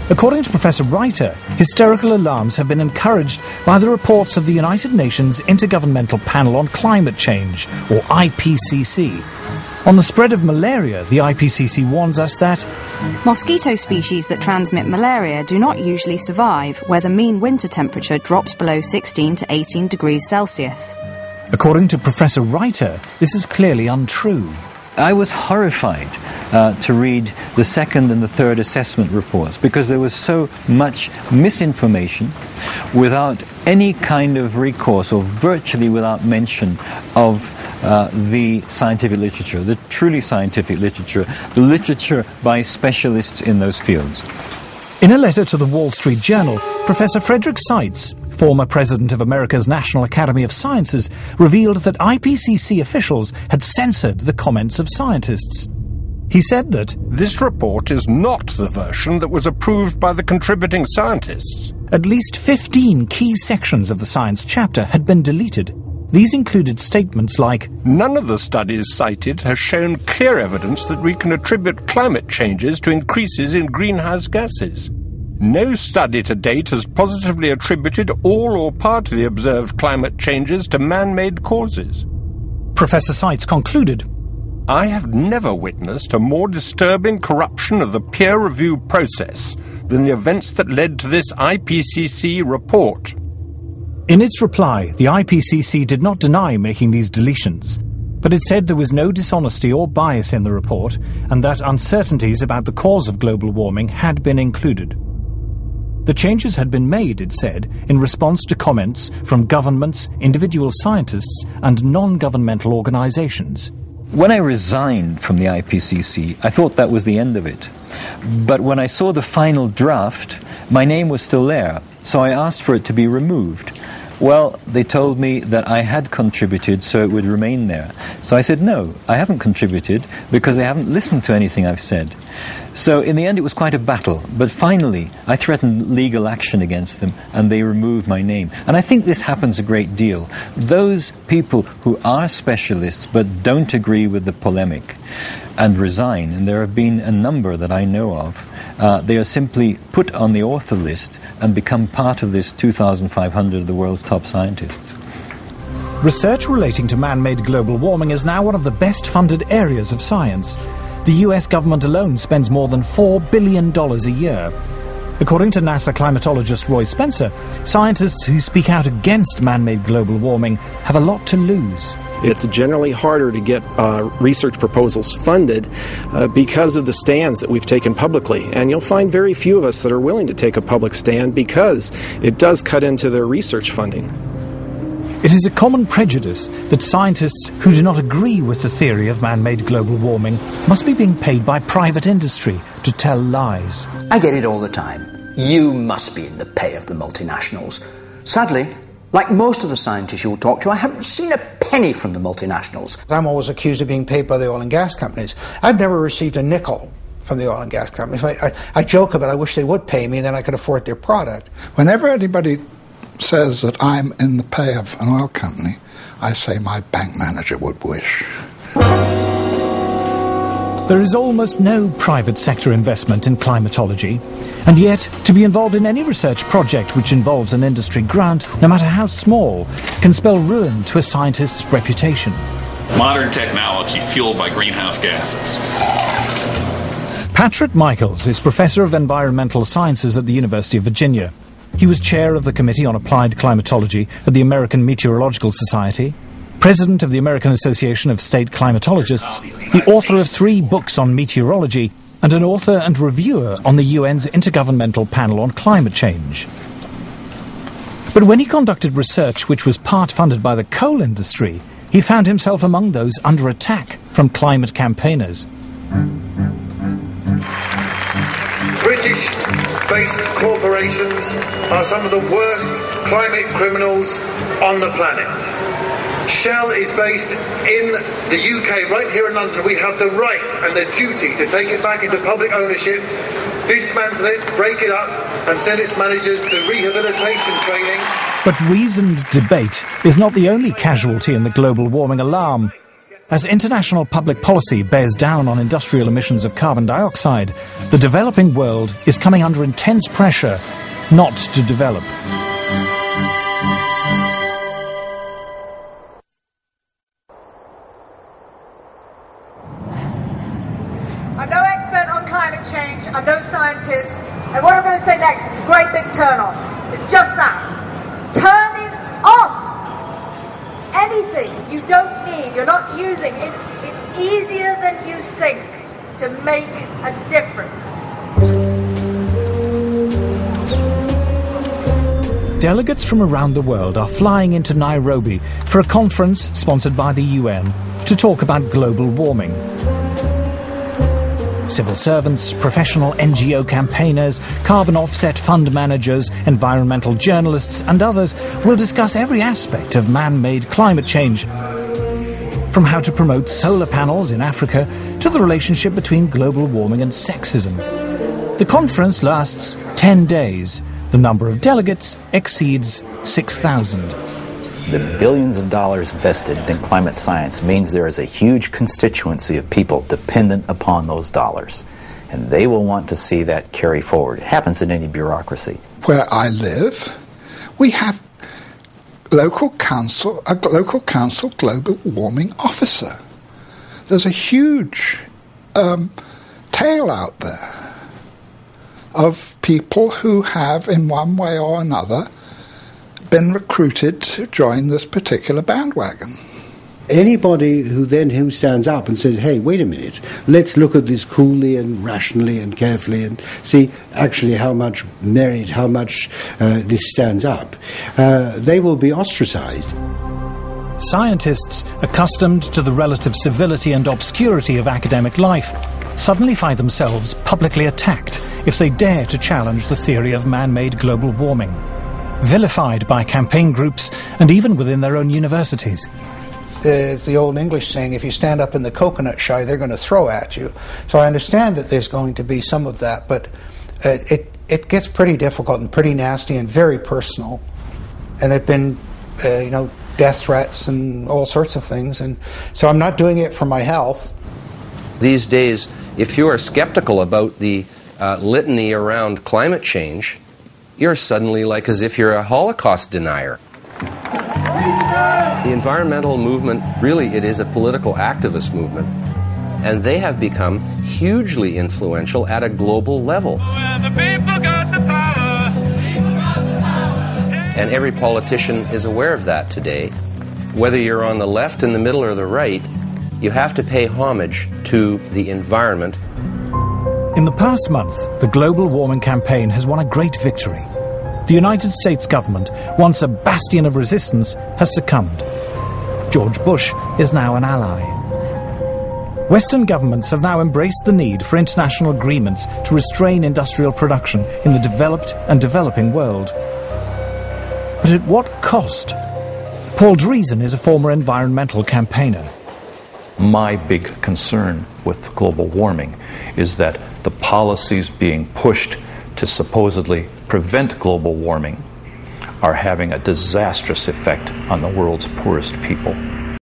According to Professor Reiter, hysterical alarms have been encouraged by the reports of the United Nations Intergovernmental Panel on Climate Change, or IPCC. On the spread of malaria, the IPCC warns us that mosquito species that transmit malaria do not usually survive where the mean winter temperature drops below 16 to 18 degrees Celsius. According to Professor Reiter, this is clearly untrue. I was horrified to read the second and the third assessment reports because there was so much misinformation without any kind of recourse, or virtually without mention of the scientific literature, the truly scientific literature, the literature by specialists in those fields. In a letter to the Wall Street Journal, Professor Frederick Seitz, former president of America's National Academy of Sciences, revealed that IPCC officials had censored the comments of scientists. He said that this report is not the version that was approved by the contributing scientists. At least 15 key sections of the science chapter had been deleted. These included statements like, none of the studies cited has shown clear evidence that we can attribute climate changes to increases in greenhouse gases. No study to date has positively attributed all or part of the observed climate changes to man-made causes. Professor Seitz concluded, I have never witnessed a more disturbing corruption of the peer review process than the events that led to this IPCC report. In its reply, the IPCC did not deny making these deletions, but it said there was no dishonesty or bias in the report and that uncertainties about the cause of global warming had been included. The changes had been made, it said, in response to comments from governments, individual scientists and non-governmental organizations. When I resigned from the IPCC, I thought that was the end of it. But when I saw the final draft, my name was still there, so I asked for it to be removed. Well, they told me that I had contributed, so it would remain there. So I said, no, I haven't contributed because they haven't listened to anything I've said. So in the end, it was quite a battle. But finally, I threatened legal action against them, and they removed my name. And I think this happens a great deal. Those people who are specialists but don't agree with the polemic and resign, and there have been a number that I know of, they are simply put on the author list and become part of this 2,500 of the world's top scientists. Research relating to man-made global warming is now one of the best-funded areas of science. The US government alone spends more than $4 billion a year. According to NASA climatologist Roy Spencer, scientists who speak out against man-made global warming have a lot to lose. It's generally harder to get research proposals funded because of the stands that we've taken publicly. And you'll find very few of us that are willing to take a public stand because it does cut into their research funding. It is a common prejudice that scientists who do not agree with the theory of man-made global warming must be being paid by private industry to tell lies. I get it all the time. You must be in the pay of the multinationals. Sadly, like most of the scientists you'll talk to, I haven't seen a penny from the multinationals. I'm always accused of being paid by the oil and gas companies. I've never received a nickel from the oil and gas companies. I joke about I wish they would pay me, then I could afford their product. Whenever anybody says that I'm in the pay of an oil company, I say my bank manager would wish. There is almost no private sector investment in climatology, and yet to be involved in any research project which involves an industry grant, no matter how small, can spell ruin to a scientist's reputation. Modern technology fueled by greenhouse gases. Patrick Michaels is Professor of Environmental Sciences at the University of Virginia. He was chair of the Committee on Applied Climatology at the American Meteorological Society, president of the American Association of State Climatologists, the author of 3 books on meteorology, and an author and reviewer on the UN's Intergovernmental Panel on Climate Change. But when he conducted research which was part funded by the coal industry, he found himself among those under attack from climate campaigners. British-based corporations are some of the worst climate criminals on the planet. Shell is based in the UK, right here in London. We have the right and the duty to take it back into public ownership, dismantle it, break it up, and send its managers to rehabilitation training. But reasoned debate is not the only casualty in the global warming alarm. As international public policy bears down on industrial emissions of carbon dioxide, the developing world is coming under intense pressure not to develop. I'm no expert on climate change, I'm no scientist, and what I'm going to say next is a great big turn-off. It's just that. Turning off anything you don't need, you're not using. It's easier than you think to make a difference. Delegates from around the world are flying into Nairobi for a conference sponsored by the UN to talk about global warming. Civil servants, professional NGO campaigners, carbon offset fund managers, environmental journalists and others will discuss every aspect of man-made climate change, from how to promote solar panels in Africa to the relationship between global warming and sexism. The conference lasts 10 days. The number of delegates exceeds 6,000. The billions of dollars invested in climate science means there is a huge constituency of people dependent upon those dollars. And they will want to see that carry forward. It happens in any bureaucracy. Where I live, we have a local council global warming officer. There's a huge tail out there of people who have, in one way or another, been recruited to join this particular bandwagon. Anybody who stands up and says, hey, wait a minute, let's look at this coolly and rationally and carefully and see actually how much merit, how much this stands up, they will be ostracized. Scientists, accustomed to the relative civility and obscurity of academic life, suddenly find themselves publicly attacked if they dare to challenge the theory of man-made global warming. Vilified by campaign groups and even within their own universities. It's the old English saying, if you stand up in the coconut shy, they're going to throw at you. So I understand that there's going to be some of that, but it gets pretty difficult and pretty nasty and very personal. And there have been, death threats and all sorts of things. And so I'm not doing it for my health. These days, if you are skeptical about the litany around climate change, you're suddenly like as if you're a Holocaust denier. The environmental movement, really, it is a political activist movement. And they have become hugely influential at a global level. And every politician is aware of that today. Whether you're on the left, in the middle, or the right, you have to pay homage to the environment. In the past month, the global warming campaign has won a great victory. The United States government, once a bastion of resistance, has succumbed. George Bush is now an ally. Western governments have now embraced the need for international agreements to restrain industrial production in the developed and developing world. But at what cost? Paul Driesen is a former environmental campaigner. My big concern with global warming is that the policies being pushed to supposedly prevent global warming are having a disastrous effect on the world's poorest people.